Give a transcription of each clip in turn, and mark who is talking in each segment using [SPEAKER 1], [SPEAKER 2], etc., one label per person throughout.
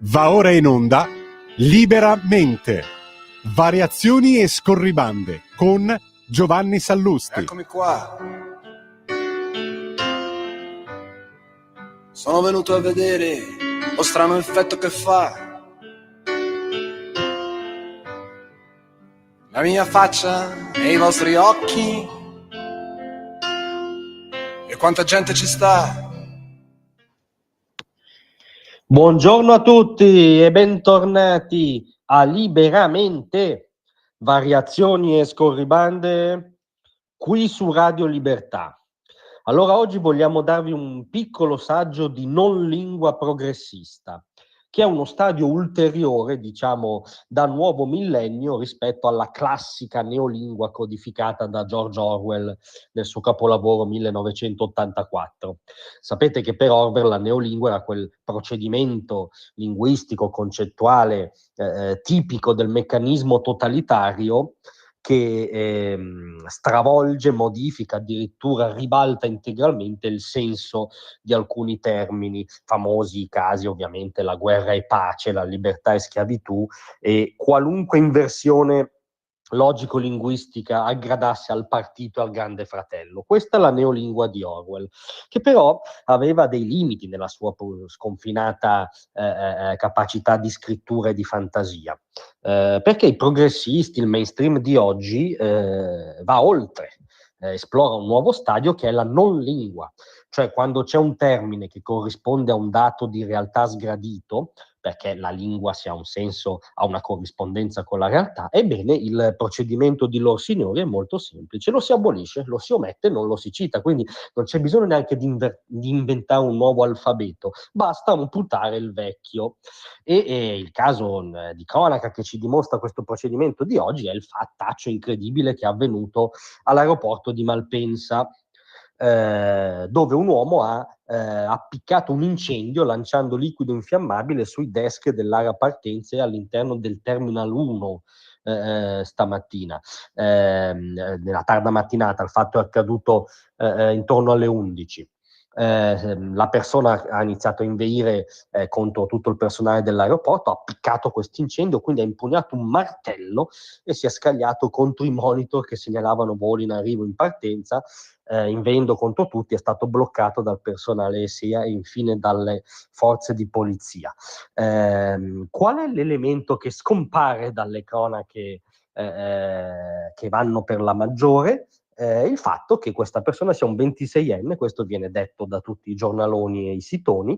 [SPEAKER 1] Va ora in onda Liberamente, variazioni e scorribande con Giovanni Sallusti.
[SPEAKER 2] Eccomi qua. Sono venuto a vedere lo strano effetto che fa la mia faccia e i vostri occhi e quanta gente ci sta.
[SPEAKER 3] Buongiorno a tutti e bentornati a Liberamente, variazioni e scorribande qui su Radio Libertà. Allora oggi vogliamo darvi un piccolo saggio di non lingua progressista, che è uno stadio ulteriore, diciamo, da nuovo millennio rispetto alla classica neolingua codificata da George Orwell nel suo capolavoro 1984. Sapete che per Orwell la neolingua era quel procedimento linguistico, concettuale, tipico del meccanismo totalitario che stravolge, modifica, addirittura ribalta integralmente il senso di alcuni termini, famosi casi ovviamente la guerra e pace, la libertà e schiavitù e qualunque inversione logico-linguistica aggradasse al partito e al grande fratello. Questa è la neolingua di Orwell, che però aveva dei limiti nella sua sconfinata capacità di scrittura e di fantasia, perché i progressisti, il mainstream di oggi va oltre, esplora un nuovo stadio che è la non lingua, cioè quando c'è un termine che corrisponde a un dato di realtà sgradito, perché la lingua, se ha un senso, ha una corrispondenza con la realtà, ebbene il procedimento di lor signori è molto semplice, lo si abolisce, lo si omette, non lo si cita, quindi non c'è bisogno neanche di inventare un nuovo alfabeto, basta amputare il vecchio. E il caso di cronaca che ci dimostra questo procedimento di oggi è il fattaccio incredibile che è avvenuto all'aeroporto di Malpensa, dove un uomo ha appiccato un incendio lanciando liquido infiammabile sui desk dell'area partenze all'interno del Terminal 1 stamattina, nella tarda mattinata. Il fatto è accaduto intorno alle 11. La persona ha iniziato a inveire contro tutto il personale dell'aeroporto, ha appiccato questo incendio, quindi ha impugnato un martello e si è scagliato contro i monitor che segnalavano voli in arrivo in partenza, inveendo contro tutti, è stato bloccato dal personale SIA e infine dalle forze di polizia. Qual è l'elemento che scompare dalle cronache che vanno per la maggiore? Il fatto che questa persona sia un 26enne, questo viene detto da tutti i giornaloni e i sitoni,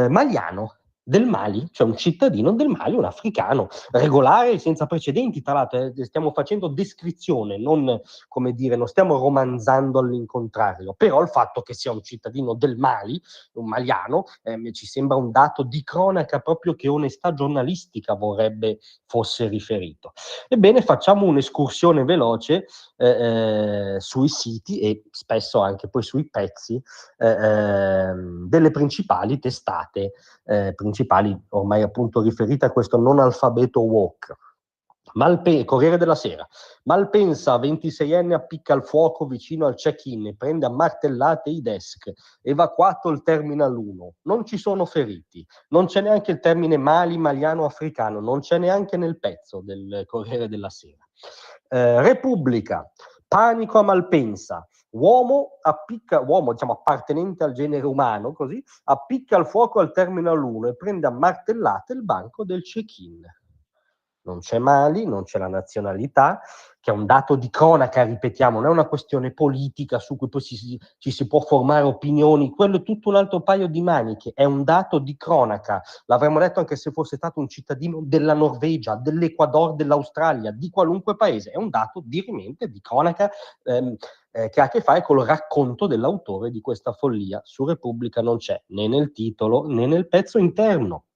[SPEAKER 3] maliano del Mali, cioè un cittadino del Mali, un africano, regolare, senza precedenti, tra l'altro stiamo facendo descrizione, non, come dire, non stiamo romanzando all'incontrario, però il fatto che sia un cittadino del Mali, un maliano, ci sembra un dato di cronaca proprio che onestà giornalistica vorrebbe fosse riferito. Ebbene, facciamo un'escursione veloce sui siti e spesso anche poi sui pezzi delle principali testate principali, ormai appunto riferite a questo non alfabeto woke. Corriere della Sera. Malpensa, 26enne appicca il fuoco vicino al check-in e prende a martellate i desk. Evacuato il Terminal 1. Non ci sono feriti. Non c'è neanche il termine Mali, maliano, africano. Non c'è neanche nel pezzo del Corriere della Sera. Repubblica. Panico a Malpensa. Uomo diciamo appartenente al genere umano, così, appicca il fuoco al Terminal 1 e prende a martellate il banco del check-in. Non c'è Mali, non c'è la nazionalità, che è un dato di cronaca, ripetiamo, non è una questione politica su cui poi ci si può formare opinioni, quello è tutto un altro paio di maniche, è un dato di cronaca, l'avremmo detto anche se fosse stato un cittadino della Norvegia, dell'Ecuador, dell'Australia, di qualunque paese, è un dato dirimente di cronaca che ha a che fare col racconto dell'autore di questa follia. Su Repubblica non c'è, né nel titolo né nel pezzo interno.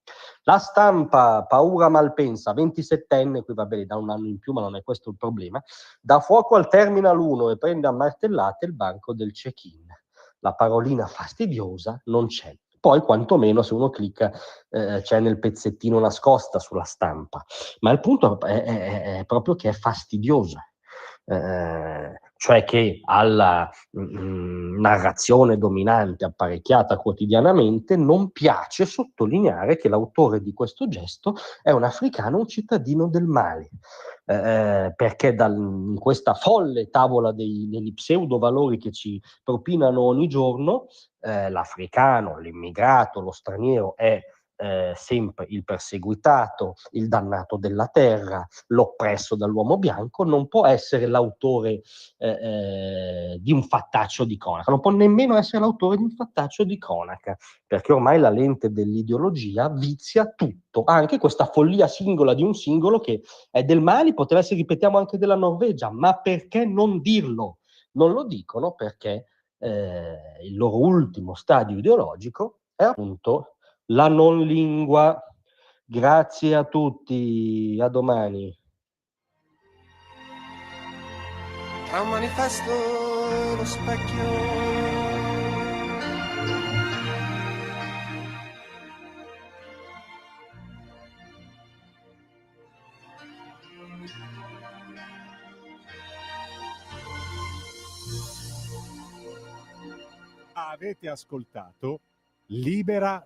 [SPEAKER 3] La Stampa, paura Malpensa, 27enne, qui va bene, da un anno in più, ma non è questo il problema, dà fuoco al Terminal 1 e prende a martellate il banco del check-in. La parolina fastidiosa non c'è. Poi, quantomeno, se uno clicca, c'è nel pezzettino nascosta sulla Stampa. Ma il punto è proprio che è fastidiosa. cioè che alla narrazione dominante apparecchiata quotidianamente non piace sottolineare che l'autore di questo gesto è un africano, un cittadino del Mali. Perché in questa folle tavola degli pseudo-valori che ci propinano ogni giorno, l'africano, l'immigrato, lo straniero è sempre il perseguitato, il dannato della terra, l'oppresso dall'uomo bianco, non può essere l'autore di un fattaccio di cronaca, non può nemmeno essere l'autore di un fattaccio di cronaca, perché ormai la lente dell'ideologia vizia tutto, anche questa follia singola di un singolo che è del Mali, poteva essere, ripetiamo, anche della Norvegia, ma perché non dirlo? Non lo dicono perché il loro ultimo stadio ideologico è appunto la non lingua. Grazie a tutti, a domani.
[SPEAKER 2] Tra un manifesto e lo specchio.
[SPEAKER 1] Avete ascoltato Libera